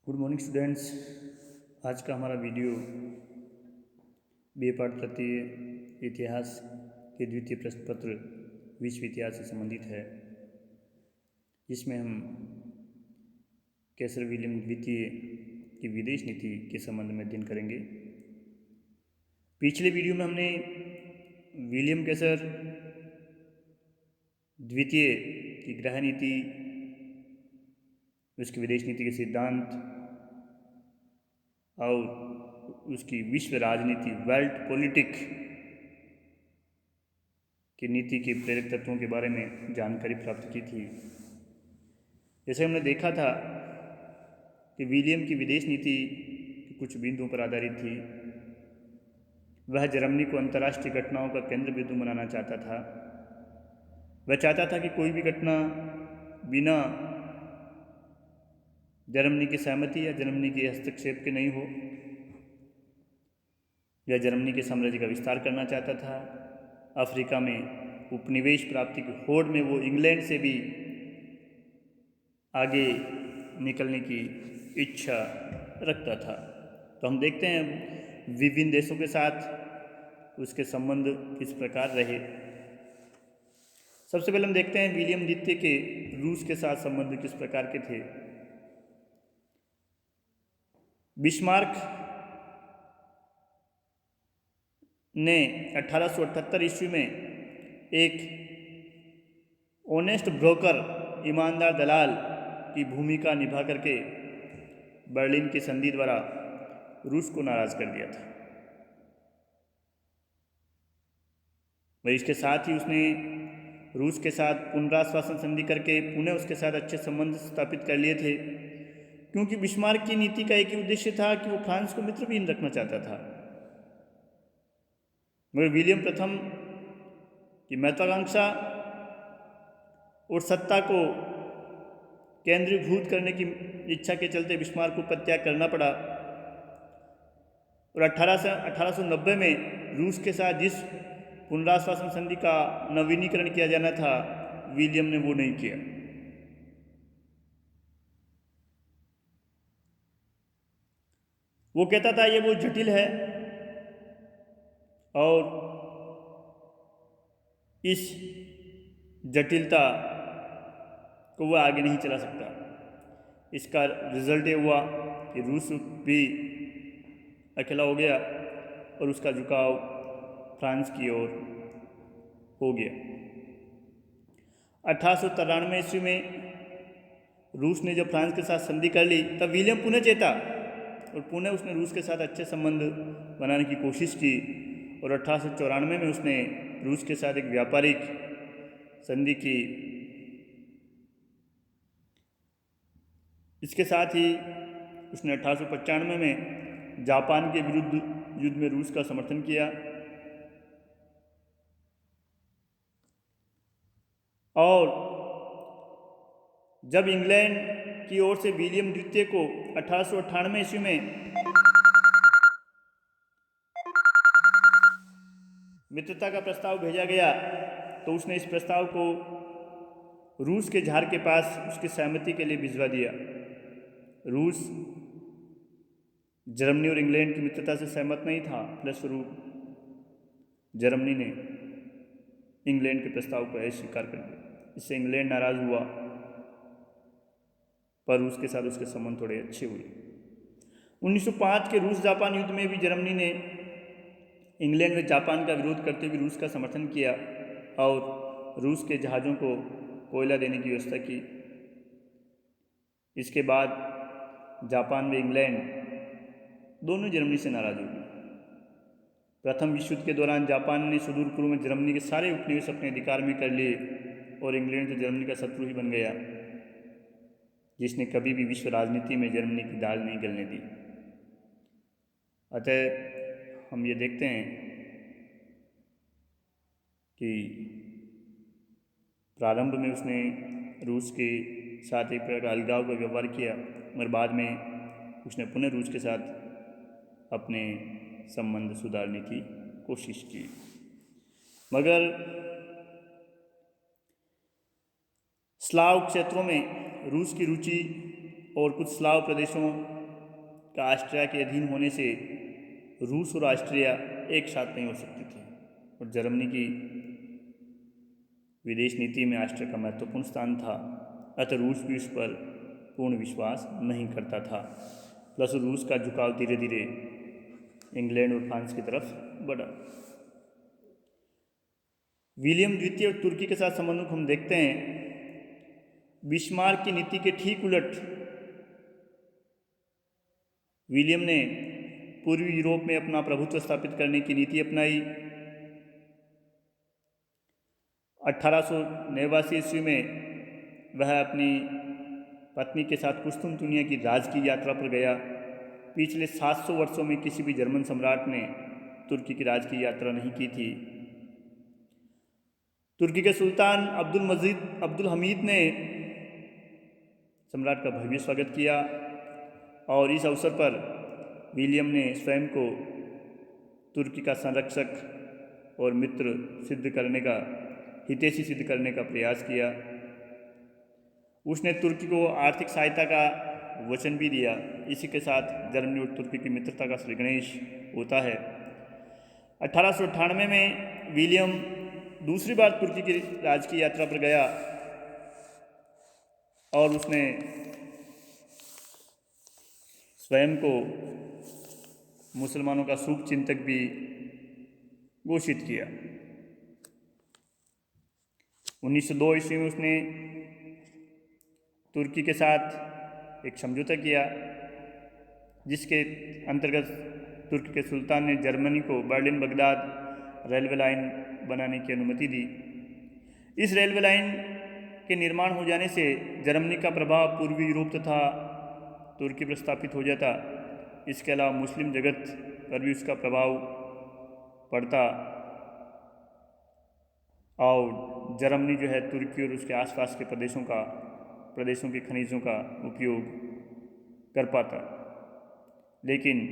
Good morning students. आज का हमारा वीडियो बी ए पाठ तृतीय इतिहास के द्वितीय प्रश्न पत्र विश्व इतिहास से संबंधित है, जिसमें हम कैसर विलियम द्वितीय की विदेश नीति के संबंध में अध्ययन करेंगे। पिछले वीडियो में हमने विलियम कैसर द्वितीय की गृह नीति, उसकी विदेश नीति के सिद्धांत और उसकी विश्व राजनीति वर्ल्ड पॉलिटिक की नीति के प्रेरक तत्वों के बारे में जानकारी प्राप्त की थी। जैसे हमने देखा था कि विलियम की विदेश नीति कुछ बिंदुओं पर आधारित थी। वह जर्मनी को अंतर्राष्ट्रीय घटनाओं का केंद्र बिंदु बनाना चाहता था। वह चाहता था कि कोई भी घटना बिना जर्मनी की सहमति या जर्मनी के हस्तक्षेप के नहीं हो। वह जर्मनी के साम्राज्य का विस्तार करना चाहता था। अफ्रीका में उपनिवेश प्राप्ति की होड़ में वो इंग्लैंड से भी आगे निकलने की इच्छा रखता था। तो हम देखते हैं विभिन्न देशों के साथ उसके संबंध किस प्रकार रहे। सबसे पहले हम देखते हैं विलियम द्वितीय के रूस के साथ संबंध किस प्रकार के थे। बिस्मार्क ने 1878 ईस्वी में एक ऑनेस्ट ब्रोकर, ईमानदार दलाल की भूमिका निभा करके बर्लिन की संधि द्वारा रूस को नाराज कर दिया था। वह इसके साथ ही उसने रूस के साथ पुनराश्वासन संधि करके पुनः उसके साथ अच्छे संबंध स्थापित कर लिए थे, क्योंकि बिस्मार्क की नीति का एक ही उद्देश्य था कि वो फ्रांस को मित्रविहीन रखना चाहता था। मगर विलियम प्रथम की महत्वाकांक्षा और सत्ता को केंद्रीभूत करने की इच्छा के चलते बिस्मार्क को परित्याग करना पड़ा। और 1890 में रूस के साथ जिस पुनराश्वासन संधि का नवीनीकरण किया जाना था, विलियम ने वो नहीं किया। वो कहता था ये बहुत जटिल है और इस जटिलता को वह आगे नहीं चला सकता। इसका रिजल्ट ये हुआ कि रूस भी अकेला हो गया और उसका झुकाव फ्रांस की ओर हो गया। 1893 ईस्वी में रूस ने जब फ्रांस के साथ संधि कर ली, तब विलियम पुनः चेता और पुनः उसने रूस के साथ अच्छे संबंध बनाने की कोशिश की। और 1894 में उसने रूस के साथ एक व्यापारिक संधि की। इसके साथ ही उसने 1895 में जापान के विरुद्ध युद्ध में रूस का समर्थन किया। और जब इंग्लैंड की ओर से विलियम द्वितीय को 1898 ईस्वी में मित्रता का प्रस्ताव भेजा गया, तो उसने इस प्रस्ताव को रूस के ज़ार के पास उसकी सहमति के लिए भिजवा दिया। रूस जर्मनी और इंग्लैंड की मित्रता से सहमत नहीं था। फलस्वरूप जर्मनी ने इंग्लैंड के प्रस्ताव को अस्वीकार कर दिया। इससे इंग्लैंड नाराज हुआ, पर रूस के साथ उसके संबंध थोड़े अच्छे हुए। 1905 के रूस जापान युद्ध में भी जर्मनी ने इंग्लैंड व जापान का विरोध करते हुए रूस का समर्थन किया और रूस के जहाज़ों को कोयला देने की व्यवस्था की। इसके बाद जापान व इंग्लैंड दोनों जर्मनी से नाराज हो गए। प्रथम विश्व युद्ध के दौरान जापान ने सुदूर पूर्व में जर्मनी के सारे उपनिवेश अपने अधिकार में कर लिए और इंग्लैंड तो जर्मनी का शत्रु ही बन गया, जिसने कभी भी विश्व राजनीति में जर्मनी की दाल नहीं गलने दी। अतः हम ये देखते हैं कि प्रारंभ में उसने रूस के साथ एक प्रकार का अलगाव का व्यवहार किया, मगर बाद में उसने पुनः रूस के साथ अपने संबंध सुधारने की कोशिश की। मगर स्लाव क्षेत्रों में रूस की रुचि और कुछ स्लाव प्रदेशों का ऑस्ट्रिया के अधीन होने से रूस और ऑस्ट्रिया एक साथ नहीं हो सकती थी, और जर्मनी की विदेश नीति में ऑस्ट्रिया का महत्वपूर्ण स्थान था। अतः रूस भी उस पर पूर्ण विश्वास नहीं करता था। प्लस रूस का झुकाव धीरे धीरे इंग्लैंड और फ्रांस की तरफ बढ़ा। विलियम द्वितीय और तुर्की के साथ संबंधों को हम देखते हैं। बिस्मार्क की नीति के ठीक उलट विलियम ने पूर्वी यूरोप में अपना प्रभुत्व स्थापित करने की नीति अपनाई। 1889 ईस्वी में वह अपनी पत्नी के साथ कुस्तुनतुनिया की राज की यात्रा पर गया। पिछले 700 वर्षों में किसी भी जर्मन सम्राट ने तुर्की की राज की यात्रा नहीं की थी। तुर्की के सुल्तान अब्दुल हमीद ने सम्राट का भव्य स्वागत किया, और इस अवसर पर विलियम ने स्वयं को तुर्की का संरक्षक और मित्र हितैषी सिद्ध करने का प्रयास किया। उसने तुर्की को आर्थिक सहायता का वचन भी दिया। इसी के साथ जर्मनी और तुर्की की मित्रता का श्रीगणेश होता है। 1898 में विलियम दूसरी बार तुर्की की राज की यात्रा पर गया, और उसने स्वयं को मुसलमानों का शुभचिंतक भी घोषित किया। 1902 ईस्वी में उसने तुर्की के साथ एक समझौता किया, जिसके अंतर्गत तुर्की के सुल्तान ने जर्मनी को बर्लिन बगदाद रेलवे लाइन बनाने की अनुमति दी। इस रेलवे लाइन के निर्माण हो जाने से जर्मनी का प्रभाव पूर्वी यूरोप तथा तुर्की पर स्थापित हो जाता। इसके अलावा मुस्लिम जगत पर भी उसका प्रभाव पड़ता, और जर्मनी जो है तुर्की और उसके आसपास के प्रदेशों के खनिजों का उपयोग कर पाता। लेकिन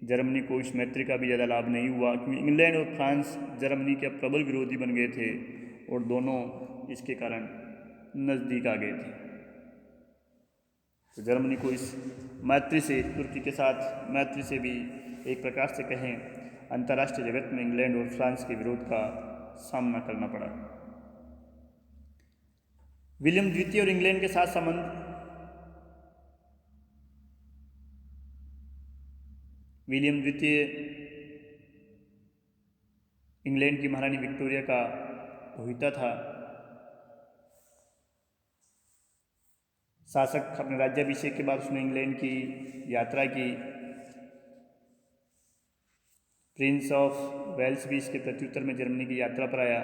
जर्मनी को इस मैत्री का भी ज़्यादा लाभ नहीं हुआ, क्योंकि इंग्लैंड और फ्रांस जर्मनी के प्रबल विरोधी बन गए थे, और दोनों इसके कारण नज़दीक आ गए थे। तो जर्मनी को इस मैत्री से, तुर्की के साथ मैत्री से भी एक प्रकार से कहें अंतर्राष्ट्रीय जगत में इंग्लैंड और फ्रांस के विरोध का सामना करना पड़ा। विलियम द्वितीय और इंग्लैंड के साथ संबंध। विलियम द्वितीय इंग्लैंड की महारानी विक्टोरिया का भोहिता था। शासक अपने राज्याभिषेक के बाद उसने इंग्लैंड की यात्रा की। प्रिंस ऑफ वेल्स भी इसके प्रत्युत्तर में जर्मनी की यात्रा पर आया।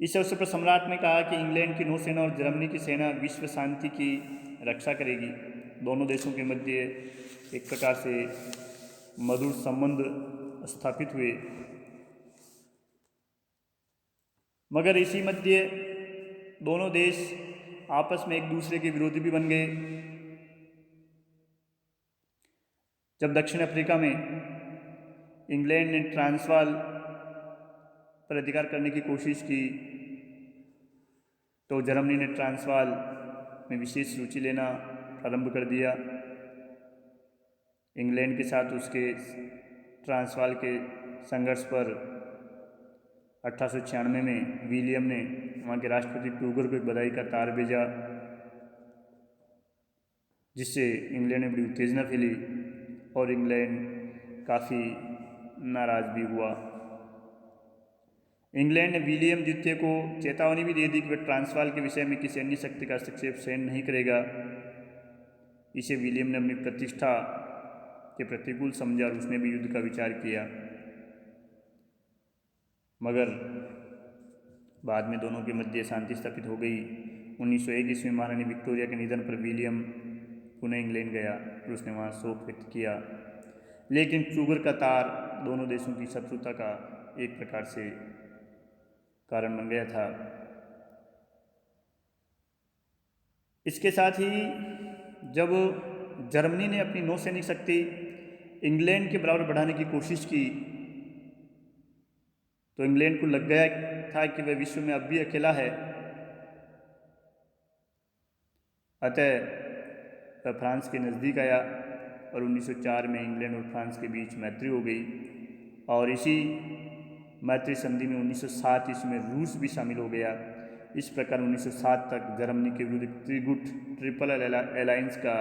इस अवसर पर सम्राट ने कहा कि इंग्लैंड की नौसेना और जर्मनी की सेना विश्व शांति की रक्षा करेगी। दोनों देशों के मध्य एक प्रकार से मधुर संबंध स्थापित हुए। मगर इसी मध्य दोनों देश आपस में एक दूसरे के विरोधी भी बन गए। जब दक्षिण अफ्रीका में इंग्लैंड ने ट्रांसवाल पर अधिकार करने की कोशिश की, तो जर्मनी ने ट्रांसवाल में विशेष रुचि लेना प्रारंभ कर दिया। इंग्लैंड के साथ उसके ट्रांसवाल के संघर्ष पर 1896 में विलियम ने वहाँ के राष्ट्रपति क्रूगर को एक बधाई का तार भेजा, जिससे इंग्लैंड में बड़ी उत्तेजना फैली और इंग्लैंड काफ़ी नाराज भी हुआ। इंग्लैंड ने विलियम द्वितीय को चेतावनी भी दे दी कि वह ट्रांसवाल के विषय में किसी अन्य शक्ति का हस्तक्षेप सहन नहीं करेगा। इसे विलियम ने अपनी प्रतिष्ठा के प्रतिकूल समझा और उसने भी युद्ध का विचार किया। मगर बाद में दोनों के मध्य शांति स्थापित हो गई। 1901 ईस्वी में महारानी विक्टोरिया के निधन पर विलियम पुनः इंग्लैंड गया और उसने वहाँ शोक व्यक्त किया। लेकिन क्रूगर का तार दोनों देशों की शत्रुता का एक प्रकार से कारण बन गया था। इसके साथ ही जब जर्मनी ने अपनी नौसैनिक शक्ति इंग्लैंड के बराबर बढ़ाने की कोशिश की, तो इंग्लैंड को लग गया था कि वह विश्व में अब भी अकेला है अतः वह फ्रांस के नज़दीक आया और 1904 में इंग्लैंड और फ्रांस के बीच मैत्री हो गई। और इसी मैत्री संधि में 1907 ईस्वी में रूस भी शामिल हो गया। इस प्रकार 1907 तक जर्मनी के विरुद्ध त्रिगुट ट्रिपल अलायंस का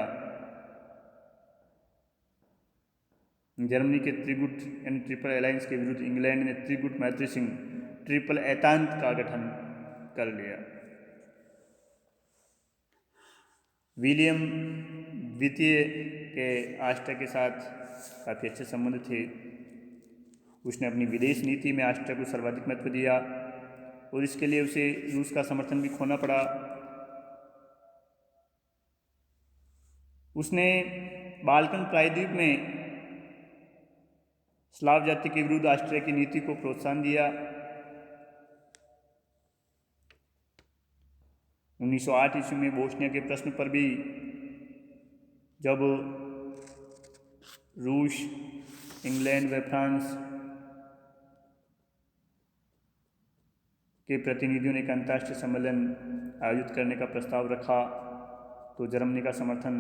जर्मनी के त्रिगुट यानी ट्रिपल अलायंस के विरुद्ध इंग्लैंड ने त्रिगुट मैत्री संघ ट्रिपल एतांत का गठन कर लिया। विलियम द्वितीय के ऑस्ट्रिया के साथ काफ़ी अच्छे संबंध थे। उसने अपनी विदेश नीति में ऑस्ट्रिया को सर्वाधिक महत्व दिया और इसके लिए उसे रूस का समर्थन भी खोना पड़ा। उसने बाल्कन प्रायद्वीप में स्लाव जाति के विरुद्ध ऑस्ट्रिया की नीति को प्रोत्साहन दिया। 1908 ईस्वी में बोस्निया के प्रश्न पर भी जब रूस, इंग्लैंड व फ्रांस के प्रतिनिधियों ने एक अंतर्राष्ट्रीय सम्मेलन आयोजित करने का प्रस्ताव रखा तो जर्मनी का समर्थन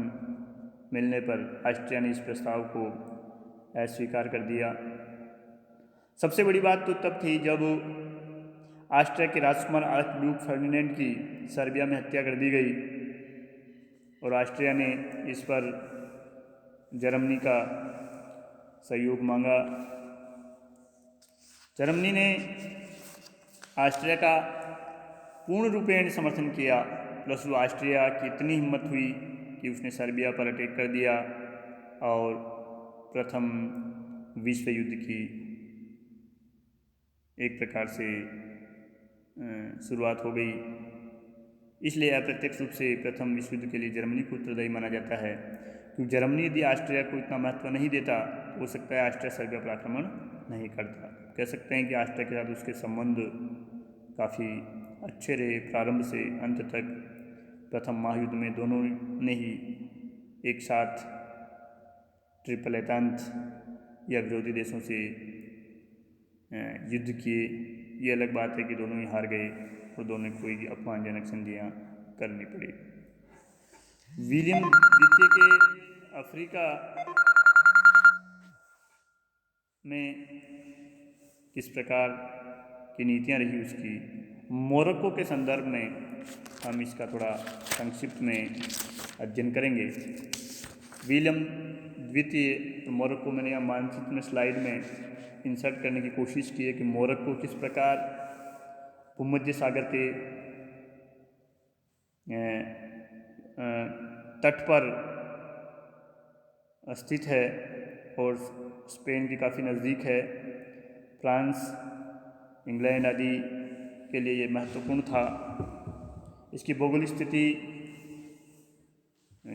मिलने पर ऑस्ट्रिया ने इस प्रस्ताव को अस्वीकार कर दिया। सबसे बड़ी बात तो तब थी जब ऑस्ट्रिया के राजकुमार आर्चड्यूक फर्डिनेंड की सर्बिया में हत्या कर दी गई और ऑस्ट्रिया ने इस पर जर्मनी का सहयोग मांगा। जर्मनी ने ऑस्ट्रिया का पूर्ण रूपेण समर्थन किया, प्लस ऑस्ट्रिया की इतनी हिम्मत हुई कि उसने सर्बिया पर अटैक कर दिया और प्रथम विश्व युद्ध की एक प्रकार से शुरुआत हो गई। इसलिए अप्रत्यक्ष रूप से प्रथम विश्व युद्ध के लिए जर्मनी को उत्तरदायी माना जाता है, क्योंकि जर्मनी यदि ऑस्ट्रिया को इतना महत्व नहीं देता तो हो सकता है ऑस्ट्रिया सर्बिया पर आक्रमण नहीं करता। कह सकते हैं कि ऑस्ट्रिया के साथ उसके संबंध काफ़ी अच्छे रहे प्रारंभ से अंत तक। प्रथम महायुद्ध में दोनों ने ही एक साथ ट्रिपल एतांत या विरोधी देशों से युद्ध किए। ये अलग बात है कि दोनों ही हार गए और दोनों को कोई अपमानजनक संधियाँ करनी पड़ी। विलियम द्वितीय के अफ्रीका में किस प्रकार की नीतियाँ रही उसकी, मोरक्को के संदर्भ में हम इसका थोड़ा संक्षिप्त में अध्ययन करेंगे। विलियम द्वितीय मोरक्को मैंने यहाँ मानचित्र में स्लाइड में इंसर्ट करने की कोशिश की है कि मोरक्को किस प्रकार भूमध्य सागर के तट पर स्थित है और स्पेन की काफ़ी नज़दीक है। फ्रांस, इंग्लैंड आदि के लिए ये महत्वपूर्ण था। इसकी भौगोलिक स्थिति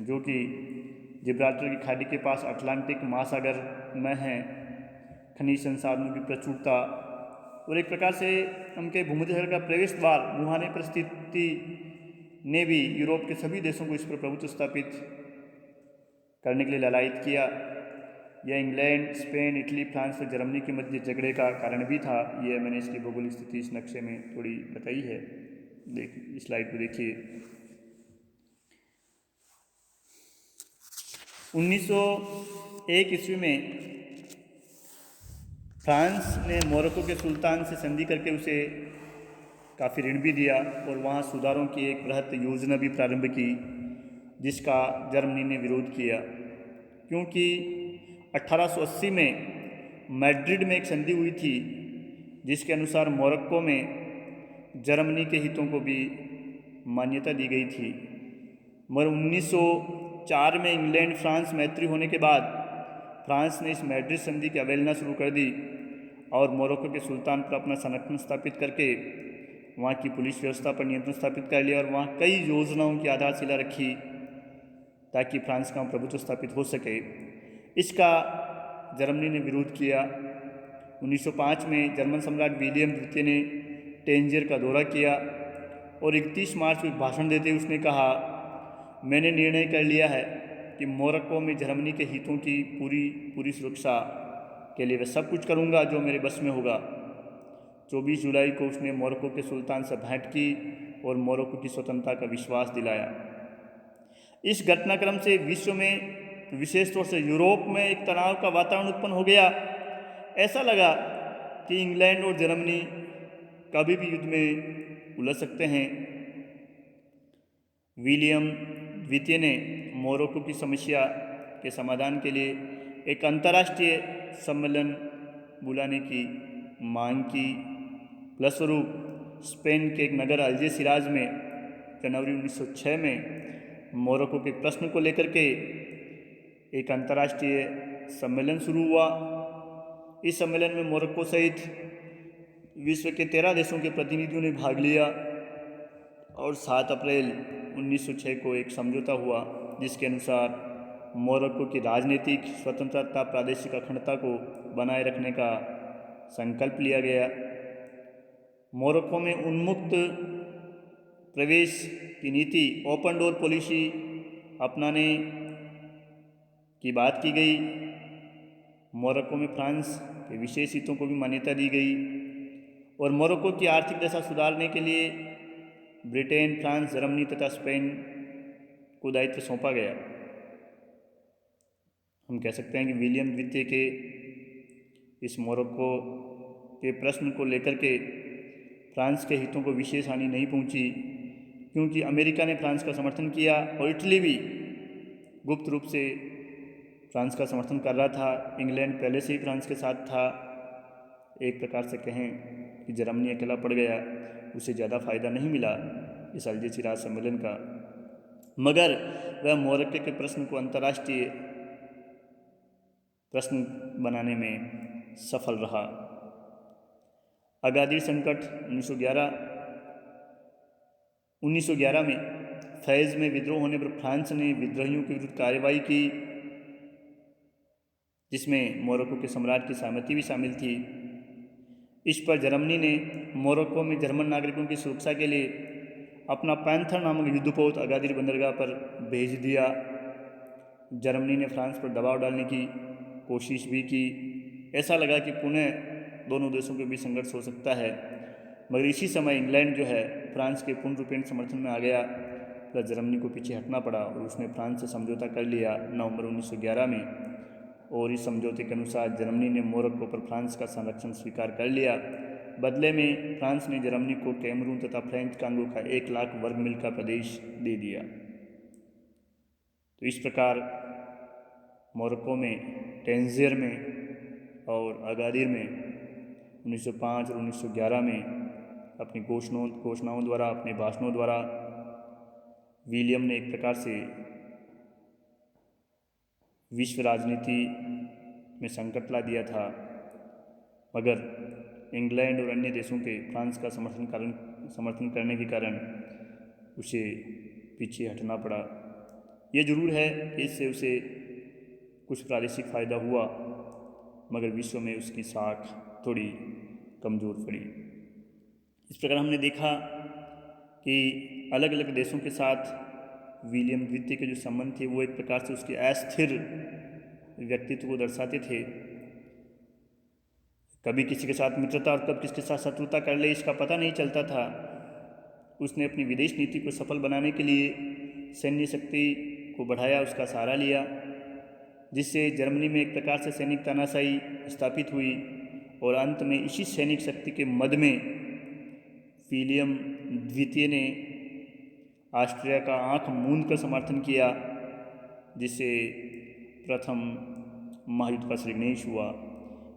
जो कि जिब्राल्टर की खाड़ी के पास अटलांटिक महासागर में है, खनिज संसाधनों की प्रचुरता और एक प्रकार से उनके भूमध्य सागर का प्रवेश द्वार मुहाने परिस्थिति ने भी यूरोप के सभी देशों को इस पर प्रभुत्व स्थापित करने के लिए लालायित किया। यह इंग्लैंड, स्पेन, इटली, फ्रांस और जर्मनी के मध्य झगड़े का कारण भी था। यह मैंने इसकी भौगोलिक स्थिति इस नक्शे में थोड़ी बताई है। देखिए इस स्लाइड को देखिए। 1901 ईस्वी में फ्रांस ने मोरक्को के सुल्तान से संधि करके उसे काफ़ी ऋण भी दिया और वहाँ सुधारों की एक बृहत योजना भी प्रारंभ की, जिसका जर्मनी ने विरोध किया, क्योंकि 1880 में मैड्रिड में एक संधि हुई थी जिसके अनुसार मोरक्को में जर्मनी के हितों को भी मान्यता दी गई थी। मगर 1904 में इंग्लैंड फ्रांस मैत्री होने के बाद फ्रांस ने इस मैड्रिड संधि की अवहेलना शुरू कर दी और मोरक्को के सुल्तान पर अपना संरक्षण स्थापित करके वहाँ की पुलिस व्यवस्था पर नियंत्रण स्थापित कर लिया और वहाँ कई योजनाओं की आधारशिला रखी ताकि फ्रांस का प्रभुत्व स्थापित हो सके। इसका जर्मनी ने विरोध किया। 1905 में जर्मन सम्राट विलियम द्वितीय ने टेंजियर का दौरा किया और 31 मार्च को भाषण देते उसने कहा, मैंने निर्णय कर लिया है कि मोरक्को में जर्मनी के हितों की पूरी सुरक्षा के लिए वह सब कुछ करूंगा जो मेरे बस में होगा। 24 जुलाई को उसने मोरक्को के सुल्तान से भेंट की और मोरक्को की स्वतंत्रता का विश्वास दिलाया। इस घटनाक्रम से विश्व में, विशेष तौर से यूरोप में एक तनाव का वातावरण उत्पन्न हो गया। ऐसा लगा कि इंग्लैंड और जर्मनी कभी भी युद्ध में उलझ सकते हैं। विलियम द्वितीय ने मोरक्को की समस्या के समाधान के लिए एक अंतर्राष्ट्रीय सम्मेलन बुलाने की मांग की। फलस्वरूप स्पेन के एक नगर अल्जेसिराज में जनवरी 1906 में मोरक्को के प्रश्न को लेकर के एक अंतर्राष्ट्रीय सम्मेलन शुरू हुआ। इस सम्मेलन में मोरक्को सहित विश्व के 13 देशों के प्रतिनिधियों ने भाग लिया और 7 अप्रैल 1906 को एक समझौता हुआ, जिसके अनुसार मोरक्को की राजनीतिक स्वतंत्रता, प्रादेशिक अखंडता को बनाए रखने का संकल्प लिया गया। मोरक्को में उन्मुक्त प्रवेश की नीति, ओपन डोर पॉलिसी अपनाने की बात की गई। मोरक्को में फ्रांस के विशेष हितों को भी मान्यता दी गई और मोरक्को की आर्थिक दशा सुधारने के लिए ब्रिटेन, फ्रांस, जर्मनी तथा स्पेन को दायित्व सौंपा गया। हम कह सकते हैं कि विलियम द्वितीय के इस मोरक्को के प्रश्न को लेकर के फ्रांस के हितों को विशेष हानि नहीं पहुंची, क्योंकि अमेरिका ने फ्रांस का समर्थन किया और इटली भी गुप्त रूप से फ्रांस का समर्थन कर रहा था। इंग्लैंड पहले से ही फ्रांस के साथ था। एक प्रकार से कहें कि जर्मनी अकेला पड़ गया, उसे ज़्यादा फ़ायदा नहीं मिला इस अल्जेसिराज सम्मेलन का, मगर वह मोरक्को के प्रश्न को अंतर्राष्ट्रीय प्रश्न बनाने में सफल रहा। अगादिर संकट 1911 में फैज़ में विद्रोह होने पर फ्रांस ने विद्रोहियों के विरुद्ध कार्रवाई की, जिसमें मोरक्को के सम्राट की सहमति भी शामिल थी। इस पर जर्मनी ने मोरक्को में जर्मन नागरिकों की सुरक्षा के लिए अपना पैंथर नामक युद्धपोत अगादिर बंदरगाह पर भेज दिया। जर्मनी ने फ्रांस पर दबाव डालने की कोशिश भी की। ऐसा लगा कि पुनः दोनों देशों के बीच संघर्ष हो सकता है, मगर इसी समय इंग्लैंड जो है फ्रांस के पूर्ण रूपेण समर्थन में आ गया, प्लस जर्मनी को पीछे हटना पड़ा और उसने फ्रांस से समझौता कर लिया नवंबर 1911 में। और इस समझौते के अनुसार जर्मनी ने मोरक्को पर फ्रांस का संरक्षण स्वीकार कर लिया। बदले में फ्रांस ने जर्मनी को कैमरून तथा फ्रेंच कांगो का 1 लाख वर्ग मील का प्रदेश दे दिया। तो इस प्रकार मोरक्को में, टेंजियर में और अगादिर में 1905 और 1911 में अपनी घोषणाओं द्वारा, अपने भाषणों द्वारा विलियम ने एक प्रकार से विश्व राजनीति में संकट ला दिया था, मगर इंग्लैंड और अन्य देशों के फ्रांस का समर्थन करने के कारण उसे पीछे हटना पड़ा। ये जरूर है कि इससे उसे कुछ प्रादेशिक फ़ायदा हुआ, मगर विश्व में उसकी साख थोड़ी कमज़ोर पड़ी। इस प्रकार हमने देखा कि अलग अलग देशों के साथ विलियम द्वितीय के जो संबंध थे वो एक प्रकार से उसके अस्थिर व्यक्तित्व को दर्शाते थे। कभी किसी के साथ मित्रता और कब किसके साथ शत्रुता कर ले इसका पता नहीं चलता था। उसने अपनी विदेश नीति को सफल बनाने के लिए सैन्य शक्ति को बढ़ाया, उसका सहारा लिया, जिससे जर्मनी में एक प्रकार से सैनिक तानाशाही स्थापित हुई और अंत में इसी सैनिक शक्ति के मद में विलियम द्वितीय ने ऑस्ट्रिया का आंख मूंद कर समर्थन किया, जिससे प्रथम महायुद्ध का श्रीगणेश हुआ।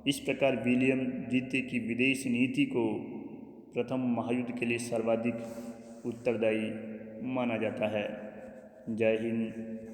इस प्रकार विलियम द्वितीय की विदेश नीति को प्रथम महायुद्ध के लिए सर्वाधिक उत्तरदायी माना जाता है। जय हिंद।